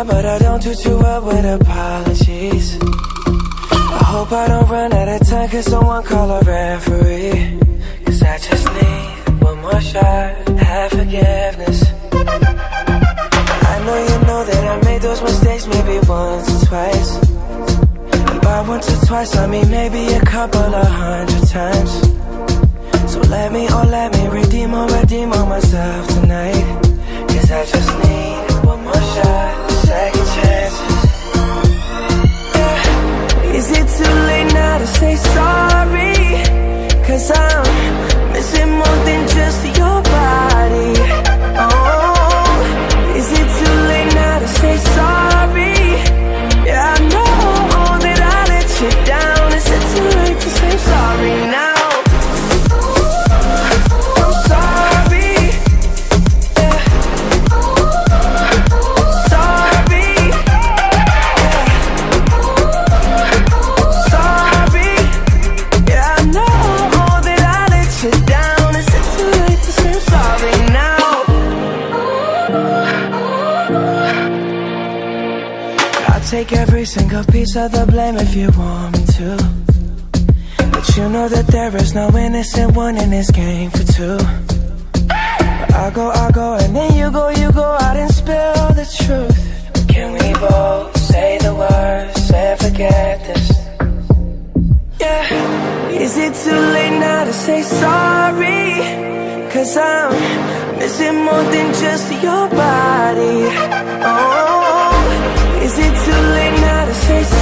shy, but I don't do too well with apologies. I hope I don't run out of time, cause someone call a referee. Cause I just need one more shot, have forgiveness. I know you know that I made those mistakes maybe once or twice. And by once or twice I mean maybe a couple of 100 times. So let me redeem on myself tonight. Cause I just need one more shot, second chances. Yeah. Is it too late now to say sorry? Cause I'm missing more than just your body. Oh, is it too late now to say sorry? Yeah, I know that I let you down. Is it too late to say sorry now? Take every single piece of the blame if you want me to. But you know that there is no innocent one in this game for two. But I go, and then you go out and spill the truth. But can we both say the words and forget this? Yeah. Is it too late now to say sorry? Cause I'm missing more than just your body. Oh, is it too late now to say sorry?